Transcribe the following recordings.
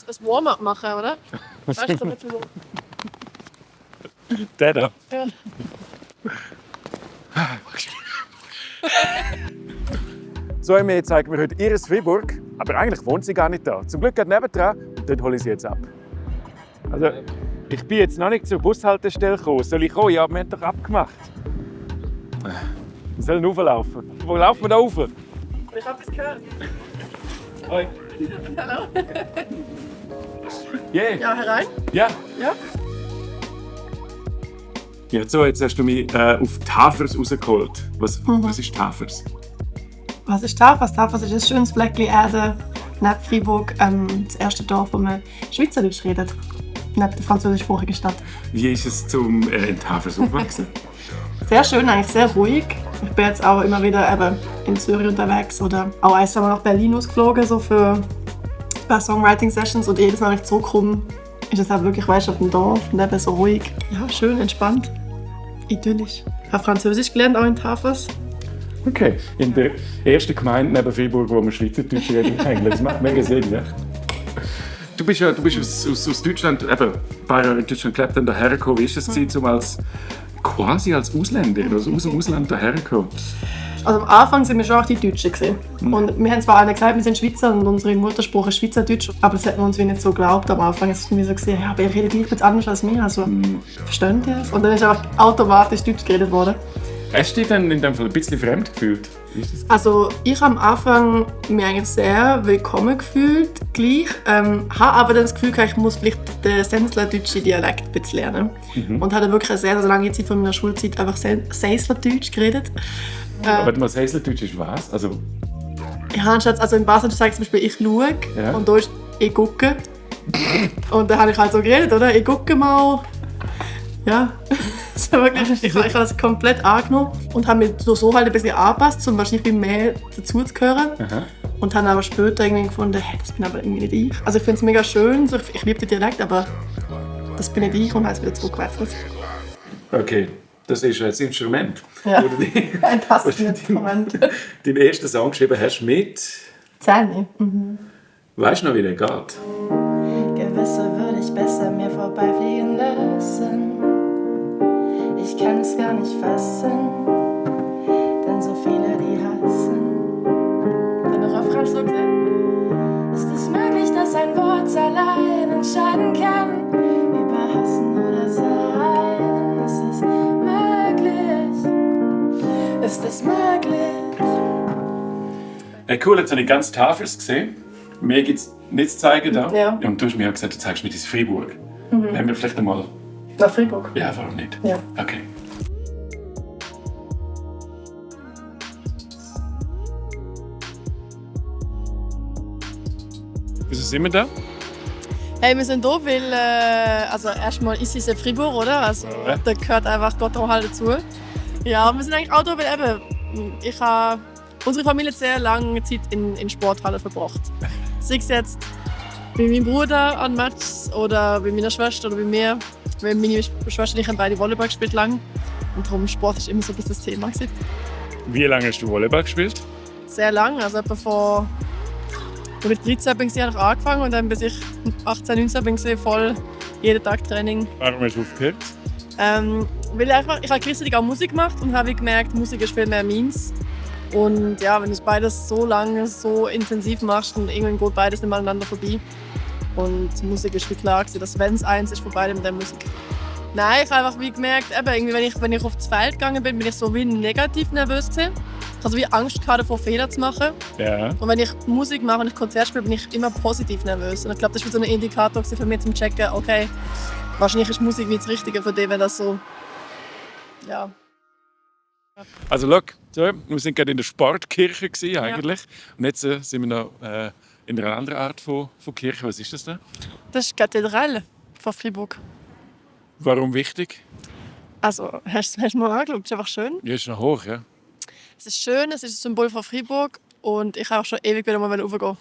ein Warm-up machen, oder? Weißt du, so mit so... Der da. Ja. So, Emilie zeigt mir heute ihres Fribourg, aber eigentlich wohnt sie gar nicht da. Zum Glück geht nebendran und dort hole ich sie jetzt ab. Also, ich bin jetzt noch nicht zur Bushaltestelle gekommen. Soll ich kommen? Ja, wir haben doch abgemacht. Wir sollen rauflaufen. Wo laufen wir da rauf? Ich habe es gehört. Hoi. Hallo. Yeah. Ja, herein. Ja. Ja. Ja, so, jetzt hast du mich auf Tafers rausgeholt. Was ist Tafers? Was ist Tafers? Tafers ist ein schönes Fleckchen Erde neben Freiburg, das erste Dorf, wo man Schweizerdeutsch redet. Neben der französischsprachigen Stadt. Wie ist es in Tafers aufgewachsen? Sehr schön, eigentlich sehr ruhig. Ich bin jetzt auch immer wieder eben in Zürich unterwegs oder auch einmal nach Berlin ausgeflogen, so für Songwriting-Sessions. Und jedes Mal, wenn ich zurückkomme, ist es auch wirklich, weißt, auf dem Dorf und eben so ruhig. Ja, schön, entspannt, idyllisch. Ich habe Französisch gelernt, auch in Tafers. Okay, in der ersten Gemeinde neben Fribourg, wo man Schweizerdeutsch redet, eigentlich. Das macht mega Sinn, ja? Du bist aus Deutschland, eben, ein paar Jahre in Deutschland gelebt und daher gekommen. Wie war es, um quasi als Ausländer, also aus dem Ausland daher gekommen? Also am Anfang sind wir schon auch die Deutschen gewesen. Und wir haben zwar alle gesagt, wir sind Schweizer und unsere Muttersprache ist Schweizerdeutsch, aber das hat man uns wie nicht so geglaubt am Anfang. Es ist irgendwie so gesehen, ja, aber ihr redet gleich etwas anders als wir, also versteht ihr es? Und dann ist einfach automatisch Deutsch geredet worden. Hast du dich dann in dem Fall ein bisschen fremd gefühlt? Wie ist das? Also ich habe am Anfang mich eigentlich sehr willkommen gefühlt, gleich. Habe aber dann das Gefühl gehabt, ich muss vielleicht den Sensler-deutschen Dialekt ein bisschen lernen. Und habe wirklich eine sehr, sehr lange Zeit von meiner Schulzeit einfach Sensler-Deutsch geredet. Aber das Heißlerdeutsch ist was? Also, Ja, also in Basel sagst du zum Beispiel «ich schaue» Ja. und da ist «ich gucke». Und dann habe ich halt so geredet, oder? «Ich gucke mal». Ja, so wirklich, ich habe das komplett angenommen und habe mich so halt ein bisschen angepasst, um wahrscheinlich mehr dazu zu gehören. aha. Und habe aber später irgendwie gefunden, hey, das bin aber irgendwie nicht ich. Also ich finde es mega schön, so, ich liebe den Dialekt, aber das bin nicht ich und habe es wieder zurückgewechselt. Okay, das ist ein Instrument. Ja. Wo du Ein passendes Moment. deinen ersten Song geschrieben hast mit... Zähne. Weißt du noch, wie der geht? Gewisse würde ich besser mir vorbeifliegen lassen. Ich kann es gar nicht fassen, denn so viele die hassen. Und der Refrain so gesehen. Ist es möglich, dass ein Wort allein entscheiden kann über Hassen oder Sein? Ist es möglich? Ist es möglich? Cool, jetzt habe ich ganz Tafels gesehen. Mir gibt es nichts zu zeigen da. Ja. Und du hast mir ja gesagt, du zeigst mir das Fribourg. Haben wir vielleicht einmal... Nach Freiburg. Ja, warum nicht? Ja. Okay. Wieso sind wir da? Hey, wir sind hier, weil also erstmal ist es in Fribourg, oder? Also Ja. da gehört einfach Gotthard halt dazu. Ja, wir sind eigentlich auch hier, weil eben, ich habe unsere Familie sehr lange Zeit in Sporthallen verbracht. Sei es jetzt bei meinem Bruder an Matches oder bei meiner Schwester oder bei mir. Weil meine Schwester und ich haben beide Volleyball gespielt lang. Und darum Sport ist immer so ein bisschen das Thema gewesen. Wie lange hast du Volleyball gespielt? Sehr lang, also etwa von als ich 13 bin, habe ich angefangen und dann bis ich 18, 19 bin ich voll jeden Tag Training. Warum hast du aufgehört? Weil ich habe gleichzeitig auch Musik gemacht und habe gemerkt, Musik ist viel mehr meins. Und ja, wenn du beides so lange, so intensiv machst, dann irgendwann geht beides nicht aneinander vorbei. Und Musik ist wie klar gewesen, dass wenn es eins ist, von beidem der Musik. Nein, ich habe einfach wie gemerkt, eben, irgendwie, wenn ich auf das Feld gegangen bin, bin ich so wie negativ nervös gewesen. Ich hatte wie Angst davor, Fehler zu machen. Ja. Und wenn ich Musik mache und ich Konzert spiele, bin ich immer positiv nervös. Und ich glaube, das war so ein Indikator für mich, zum checken, okay, wahrscheinlich ist Musik nicht das Richtige für dich, wenn das so, ja. Also schau, so, wir sind gerade in der Sportkirche gewesen, eigentlich. Und jetzt sind wir noch in einer anderen Art von Kirche. Was ist das da? Das ist die Kathedrale von Fribourg. Warum wichtig? Also, hast du mal angeschaut? Das ist einfach schön. Ja, ist noch hoch, ja. Es ist schön, es ist ein Symbol von Fribourg. Und ich wollte auch schon ewig wieder mal raufgehen.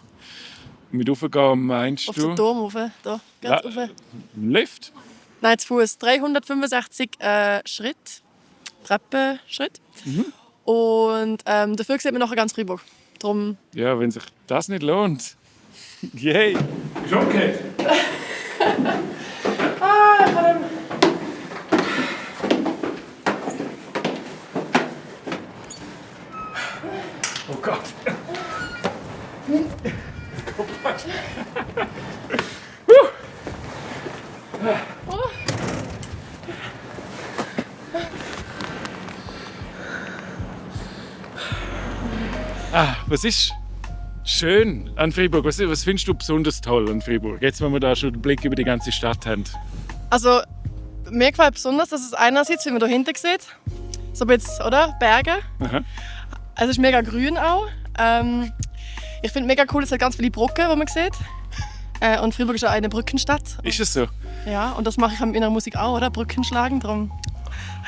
Mit raufgehen meinst Auf du? den Turm rauf, da, ganz rauf. Im Lift? Nein, zu Fuß. 365 Schritt. Treppenschritt. Und dafür sieht man nachher ganz Fribourg. Darum, Ja, wenn sich das nicht lohnt. Yay! Okay. Oh Gott. Was ist schön an Freiburg? Was findest du besonders toll an Freiburg? Jetzt, wenn wir da schon den Blick über die ganze Stadt haben. Also, mir gefällt besonders, dass es einerseits, wie man da hinten sieht, so ein bisschen, oder? Berge. Aha. Es ist mega grün auch. Ich finde mega cool, es hat ganz viele Brücken, die man sieht. Und Freiburg ist auch eine Brückenstadt. Ist es so? Ja, und das mache ich in der Musik auch, oder? Brücken schlagen, darum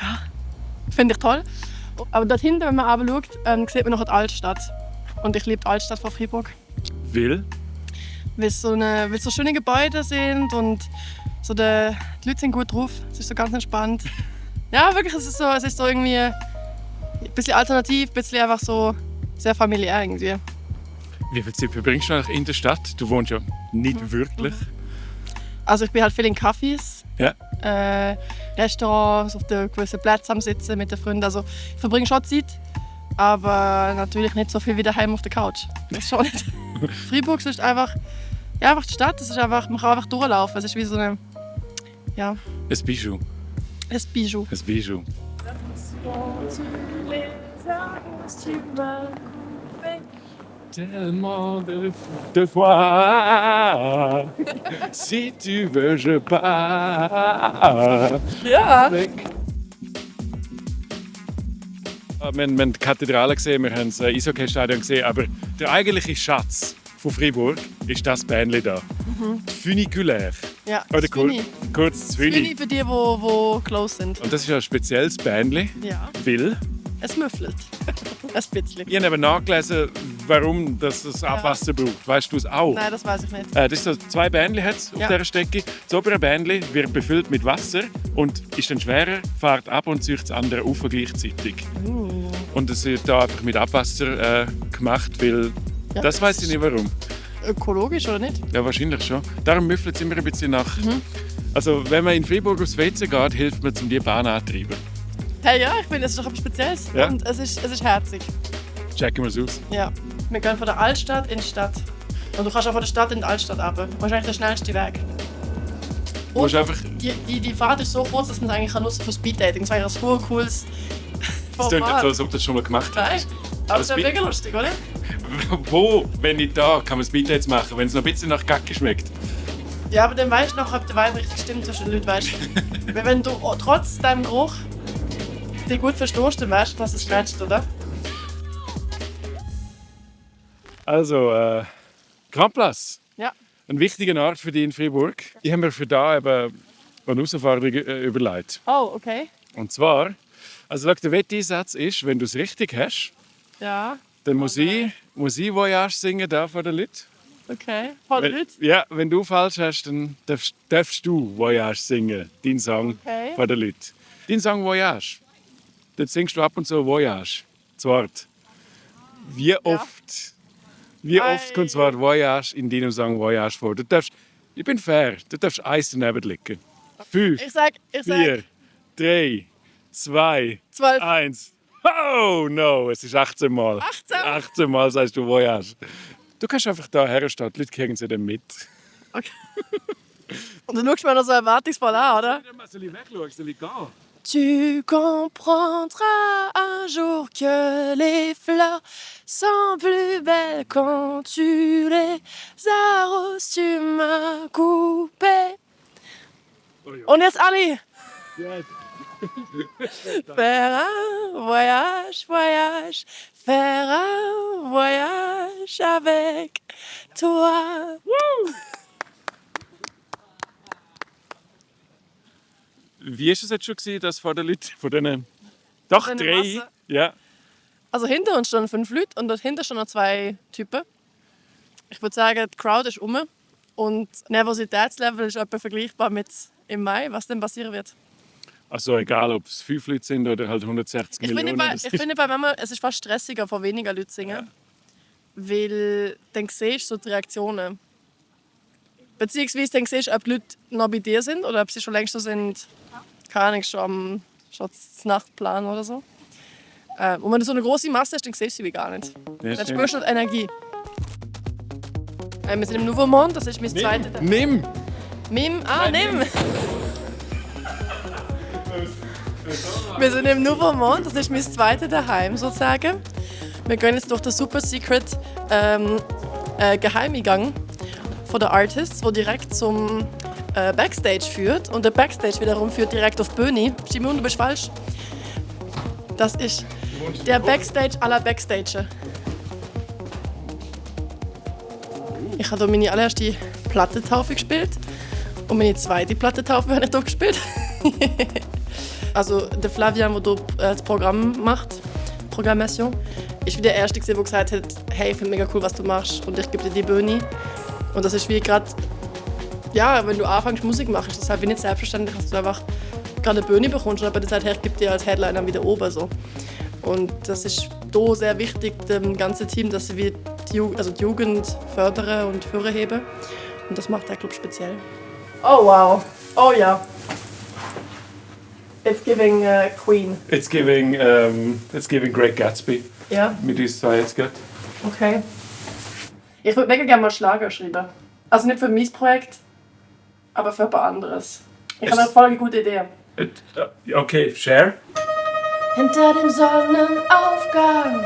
ja, finde ich toll. Aber dort hinten, wenn man runter schaut, sieht man noch die Altstadt. Und ich liebe die Altstadt von Freiburg. Will? Weil es so schöne Gebäude sind und so die Leute sind gut drauf. Es ist so ganz entspannt. Ja, wirklich, es ist so irgendwie ein bisschen alternativ, ein bisschen einfach so sehr familiär irgendwie. Wie viel Zeit verbringst du eigentlich in der Stadt? Du wohnst ja nicht wirklich. Also ich bin halt viel in Cafés, Ja. Restaurants, auf den gewissen Plätzen am Sitzen mit den Freunden. Also ich verbringe schon Zeit, aber natürlich nicht so viel wie daheim auf der Couch. Das schon nicht. Freiburg ist einfach die Stadt. Es ist einfach, man kann einfach durchlaufen. Es ist wie so eine, ja, Ein Bijou. ein Bijou. Ein Bijou. Tellement de fois, si tu veux, je pars. Ja. Weg. Wir haben die Kathedrale gesehen, wir haben das Eishockey-Stadion gesehen, aber der eigentliche Schatz von Freiburg ist das Bähnchen da. Funiculaire. Ja, Oder das Füni. kurz das Füni Füni. für die, die close sind. Und das ist ja ein spezielles Bähnchen, Ja, weil es müffelt. Ein bisschen. ich habe eben nachgelesen, warum das Abwasser braucht. Weißt du es auch? Nein, das weiß ich nicht. Das ist so, 2 Bähnchen hat's auf Ja. dieser Strecke. Das obere Bähnchen wird befüllt mit Wasser und ist dann schwerer, fährt ab und zieht das andere auf gleichzeitig. Und es wird da einfach mit Abwasser gemacht, weil Ja, das weiß ich nicht warum. Ökologisch oder nicht? Ja, wahrscheinlich schon. Darum müffelt es immer ein bisschen nach. Also wenn man in Freiburg aufs WC geht, hilft man, um die Bahn anzutreiben. Hey, ja, ich finde, es ist doch etwas Spezielles. Ja. Und es ist herzig. Checken wir es aus. Ja. Wir gehen von der Altstadt in die Stadt. Und du kannst auch von der Stadt in die Altstadt runter. Wahrscheinlich der schnellste Weg. Du musst einfach, Die Fahrt ist so kurz, dass man es eigentlich nutzen kann für Speeddating. Das wäre ein super cooles das klingt nicht so, als ob du das schon mal gemacht Nein, hast. aber es wäre Speed- mega lustig, oder? Wo, wenn nicht da, kann man Speeddates machen, wenn es noch ein bisschen nach Kacke schmeckt. Ja, aber dann weißt du noch, ob der Wein richtig stimmt zwischen den Leuten, weißt du? Weil wenn du trotz deinem Geruch dich gut verstehst, dann weißt du, dass es matcht, oder? Also, Grand Place. Ja. Ein wichtiger Ort für dich in Freiburg. Ich habe mir für da eben eine Herausforderung überlegt. Oh, okay. Und zwar, also schau, der Wetteinsatz ist, wenn du es richtig hast, Ja, dann muss ich Voyage singen da vor den Leuten. okay. Voll Wenn, Leute. ja, wenn du falsch hast, dann darfst du Voyage singen, deinen Song Okay. vor den Leuten. Dein Song Voyage. Dort singst du ab und zu Voyage, das Wort. Wie oft kommt das Wort Voyage in deinem Song Voyage vor? Ich bin fair, du darfst eins daneben liegen. 5, Ich sag 4, 3, 2, 12. 1. Oh no, es ist 18 Mal. 18? 18 Mal sagst du Voyage. Du kannst einfach da herstehen, die Leute kriegen sie dann mit. Okay. Und dann schaust du mir noch so erwartungsvoll an, oder? Soll ich wegschauen? Soll ich gehen? Tu comprendras un jour que les fleurs sont plus belles quand tu les arroses, tu m'as coupé. Und jetzt alle! Yes. Faire un voyage, voyage, faire un voyage avec toi. Wie war es jetzt schon, dass vor den Leuten, von denen... Doch, Von 3. der Masse? Ja. Also hinter uns stehen 5 Leute und dahinter stehen noch 2 Typen. Ich würde sagen, die Crowd ist um und das Nervositätslevel ist etwa vergleichbar mit im Mai, was denn passieren wird. Also egal, ob es 5 Leute sind oder halt 160 Ich Millionen. finde bei manchmal, es ist fast stressiger, vor weniger Leuten zu singen. Weil dann siehst du so die Reaktionen. Beziehungsweise dann siehst du, ob die Leute noch bei dir sind oder ob sie schon längst so sind, keine Ahnung, schon das Nachtplan oder so. Und wenn du so eine große Masse hast, dann siehst du sie wie gar nicht. Ja, Dann stimmt. spürst du die Energie. Wir sind im Nouveau Monde, das ist mein zweites. Nimm! Nimm! Wir sind im Nouveau Monde, das ist mein zweites Daheim sozusagen. Wir gehen jetzt durch den Super Secret Geheimeingang von den Artists, der direkt zum Backstage führt. Und der Backstage wiederum führt direkt auf die Bühne. Simon, du bist falsch. Das ist der Backstage aller Backstage. Ich habe hier meine allererste Plattentaufe gespielt. Und meine zweite Plattentaufe habe ich hier gespielt. Also der Flavian, der hier das Programm macht, Programmation, ist wie der Erste, der gesagt hat, hey, ich finde mega cool, was du machst und ich gebe dir die Bühne. Und das ist wie gerade, ja, wenn du anfängst Musik machst, ist das halt wie nicht selbstverständlich, dass du einfach gerade eine Bühne bekommst und jemand sagt, hey, ich gebe dir als Headliner wieder oben. So. Und das ist hier sehr wichtig, dem ganzen Team, dass sie die Jugend fördern und vorheben. Und das macht der Club speziell. Oh wow, oh ja. It's giving Queen. It's giving Great Gatsby. Ja, Mit uns zwei jetzt gerade. okay. Ich würde mega gerne mal Schlager schreiben. Also nicht für mein Projekt, aber für jemand anderes. Ich habe eine voll gute Idee. Okay, share. Hinter dem Sonnenaufgang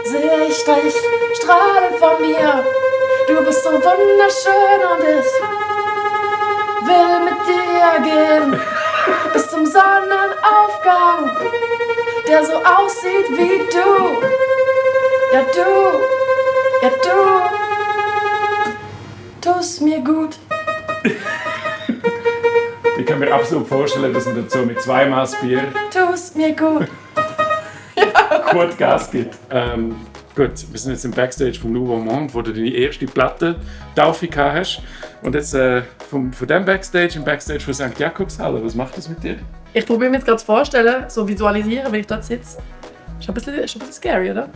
sehe ich dich strahlen vor mir. Du bist so wunderschön und ich will mit dir gehen bis zum Sonnenaufgang, der so aussieht wie du. Ja, du tust mir gut. Ich kann mir absolut vorstellen, dass man dazu mit 2 Maß Bier Tust mir gut. gut Gas gibt. Gut, wir sind jetzt im Backstage vom Nouveau Monde, wo du deine erste Platte-Taufe gehabt hast. Und jetzt von diesem Backstage im Backstage von St. Jakobshalle, was macht das mit dir? Ich probiere mir jetzt gerade zu vorstellen, so visualisieren, wenn ich dort sitze. Ist schon ein bisschen scary, oder?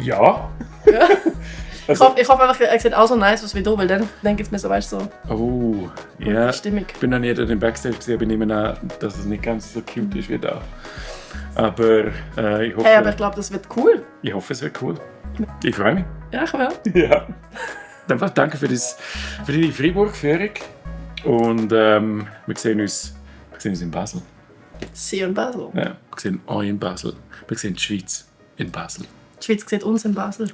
Ja. Ich hoffe einfach, er sieht auch so nice aus wie du, weil dann denke ich mir so, weißt du, so Oh, ja. stimmig. Ich bin noch nie in den Backstage gesehen, aber ich nehme an, dass es nicht ganz so cute ist wie da. Aber ich hoffe, Hey, aber ich glaube, das wird cool. es wird cool. Ich freue mich. Ja, ich will. Ja. Dann danke für deine Freiburg-Führung. Und wir sehen uns in Basel. See you in Basel. Ja, wir sehen euch in Basel. Wir sehen die Schweiz in Basel. Die Schweiz sieht uns in Basel.